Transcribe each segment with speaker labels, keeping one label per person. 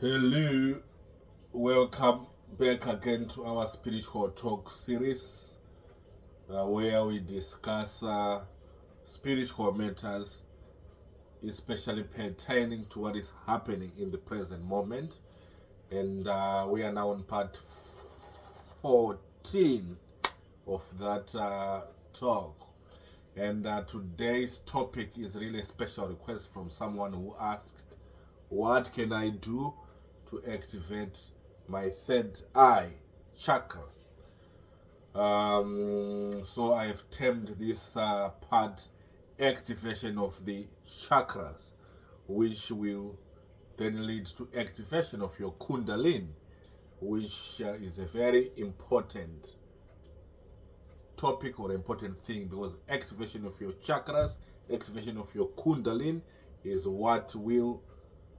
Speaker 1: Hello, welcome back again to our spiritual talk series where we discuss spiritual matters, especially pertaining to what is happening in the present moment. And we are now on part 14 of that talk. And today's topic is really a special request from someone who asked, what can I do to activate my third eye chakra? So I have termed this part activation of the chakras, which will then lead to activation of your Kundalini, which is a very important topic or important thing, because activation of your chakras, activation of your Kundalini is what will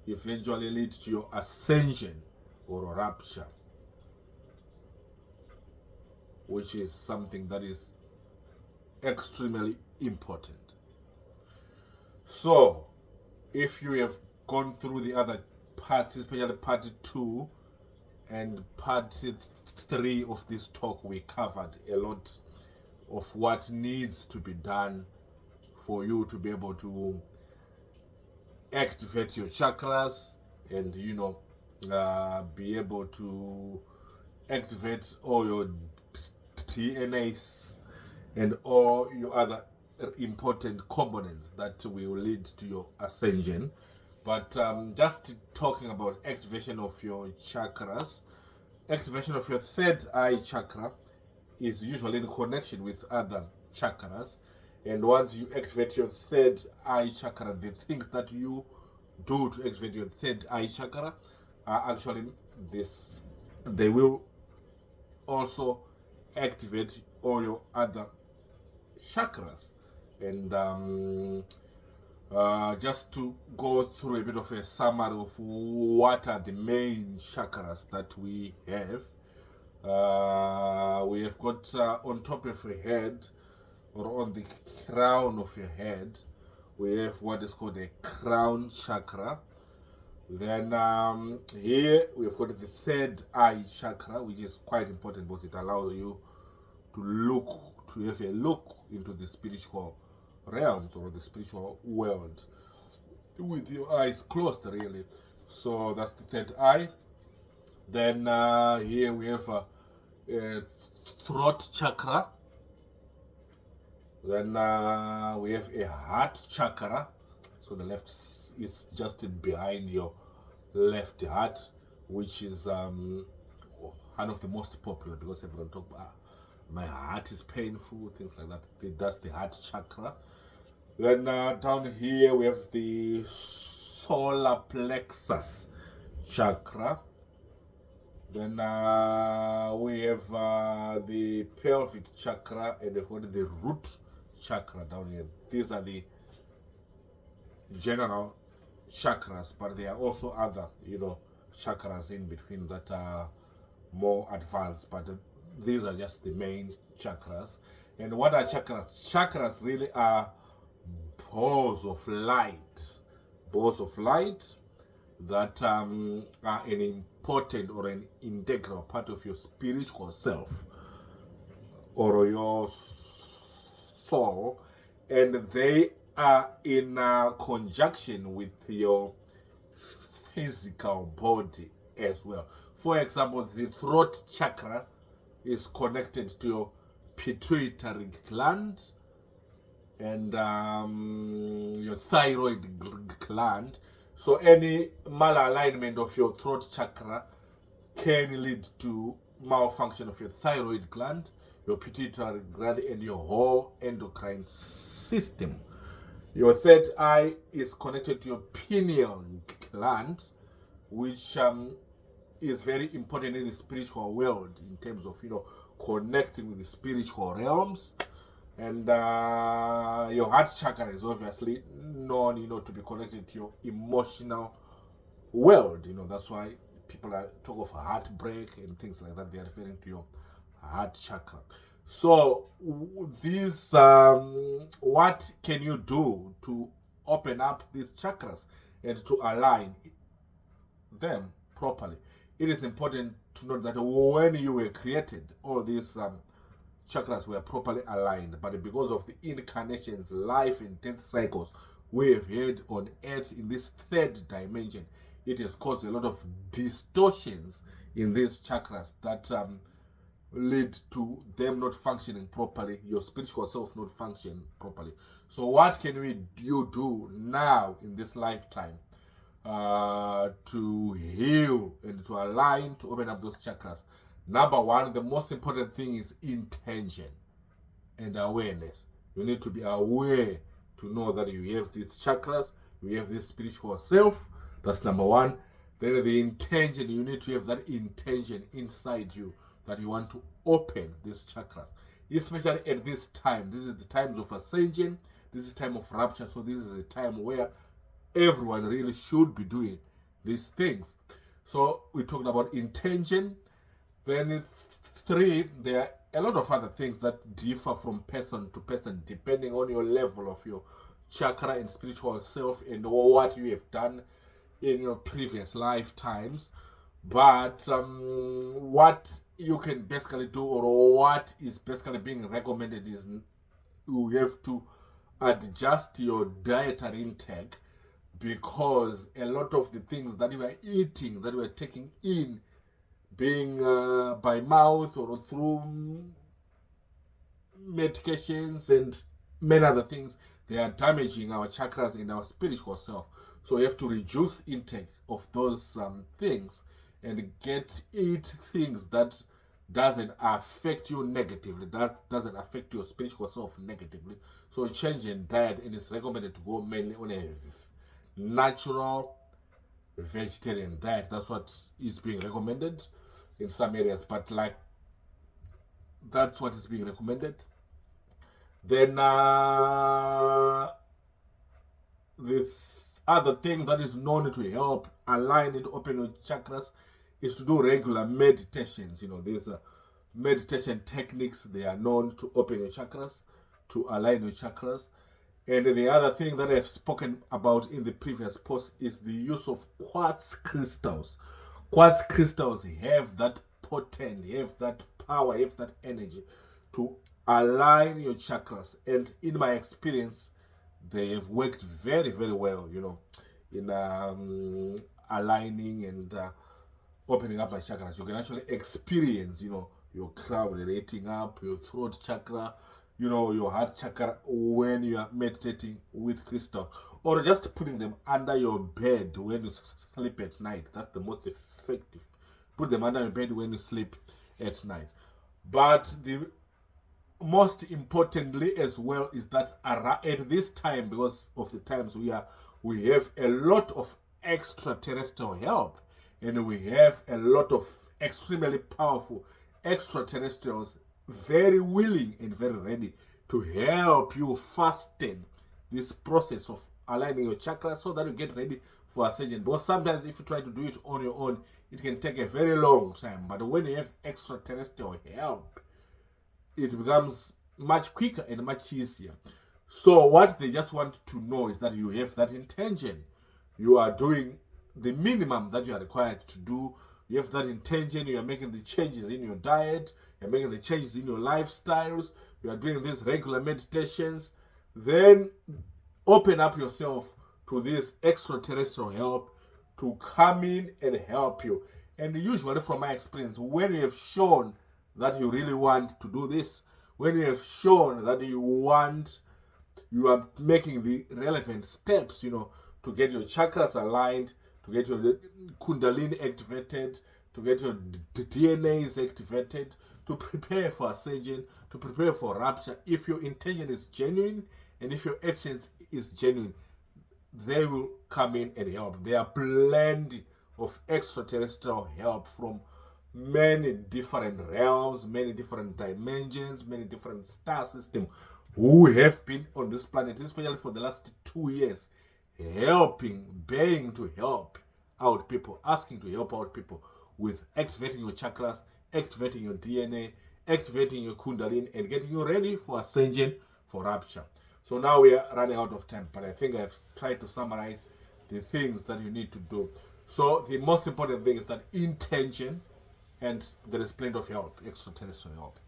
Speaker 1: eventually lead to your ascension or rapture, which is something that is extremely important. So, if you have gone through the other parts, especially part 2 and part 3 of this talk, we covered a lot of what needs to be done for you to be able to activate your chakras and be able to activate all your DNAs and all your other important components that will lead to your ascension. But just talking about activation of your chakras, activation of your third eye chakra is usually in connection with other chakras. And once you activate your third eye chakra, the things that you do to activate your third eye chakra are actually this. They will also activate all your other chakras. And just to go through a bit of a summary of what are the main chakras that we have. We have got on top of your head, or on the crown of your head, we have what is called a crown chakra. Then here we have got the third eye chakra, which is quite important because it allows you to have a look into the spiritual realms or the spiritual world with your eyes closed, really. So that's the third eye. Then here we have a throat chakra. Then we have a heart chakra. So the left is just behind your left heart, which is one of the most popular, because everyone talk about my heart is painful, things like that. That's the heart chakra. Then down here we have the solar plexus chakra. Then we have the pelvic chakra, and we've got the root chakra down here. These are the general chakras, but there are also other, chakras in between that are more advanced, but these are just the main chakras. And what are chakras? Chakras really are balls of light that are an important or an integral part of your spiritual self or your soul, and they are in conjunction with your physical body as well. For example, the throat chakra is connected to your pituitary gland and your thyroid gland. So any malalignment of your throat chakra can lead to malfunction of your thyroid gland, your pituitary gland, and your whole endocrine system. Your third eye is connected to your pineal gland, which is very important in the spiritual world in terms of connecting with the spiritual realms. And your heart chakra is obviously known to be connected to your emotional world. That's why people talk of heartbreak and things like that. They are referring to your heart chakra. So these what can you do to open up these chakras and to align them? properly. It is important to note that when you were created, all these chakras were properly aligned, but because of the incarnations, life and death cycles we have had on earth in this third dimension, it has caused a lot of distortions in these chakras that lead to them not functioning properly, your spiritual self not functioning properly. So what can you do now in this lifetime to heal and to align, to open up those chakras? Number one, the most important thing is intention and awareness. You need to be aware to know that you have these chakras, you have this spiritual self. That's number one. Then the intention, you need to have that intention inside you that you want to open these chakras, especially at this time. This is the times of ascension, this is time of rapture, so this is a time where everyone really should be doing these things. So we talked about intention. Then 3, there are a lot of other things that differ from person to person depending on your level of your chakra and spiritual self and what you have done in your previous lifetimes. But what you can basically do, or what is basically being recommended, is you have to adjust your dietary intake, because a lot of the things that you are eating, that you are taking in, being by mouth or through medications and many other things, they are damaging our chakras and our spiritual self. So you have to reduce intake of those things and eat things that doesn't affect you negatively, that doesn't affect your spiritual self negatively. So change in diet, and it's recommended to go mainly on a natural vegetarian diet. That's what is being recommended in some areas, but like that's what is being recommended. Then the other thing that is known to help align and open your chakras is to do regular meditations. These meditation techniques, they are known to open your chakras, to align your chakras. And the other thing that I've spoken about in the previous post is the use of quartz crystals. Quartz crystals have that potent, have that power, have that energy to align your chakras. And in my experience, they have worked very, very well, in aligning and opening up my chakras. You can actually experience, your crown rating up, your throat chakra, your heart chakra when you are meditating with crystal, or just putting them under your bed when you sleep at night. That's the most effective. Put them under your bed when you sleep at night. But the most importantly as well is that at this time, because of the times we have a lot of extraterrestrial help, and we have a lot of extremely powerful extraterrestrials very willing and very ready to help you fasten this process of aligning your chakras so that you get ready for ascension. Because sometimes if you try to do it on your own, it can take a very long time. But when you have extraterrestrial help, it becomes much quicker and much easier. So what they just want to know is that you have that intention. You are doing the minimum that you are required to do. You have that intention. You are making the changes in your diet. You're making the changes in your lifestyles. You are doing these regular meditations. Then open up yourself to this extraterrestrial help to come in and help you. And usually, from my experience, when you have shown that you really want to do this, when you have shown that you are making the relevant steps, to get your chakras aligned, to get your Kundalini activated, to get your DNAs activated, to prepare for ascension, to prepare for rapture. If your intention is genuine and if your actions is genuine, they will come in and help. There are plenty of extraterrestrial help from many different realms, many different dimensions, many different star systems who have been on this planet, especially for the last 2 years, begging to help out people, asking to help out people with activating your chakras, activating your DNA, activating your Kundalini, and getting you ready for ascension, for rapture. So now we are running out of time, but I think I've tried to summarize the things that you need to do. So the most important thing is that intention, and there is plenty of help, extraterrestrial help.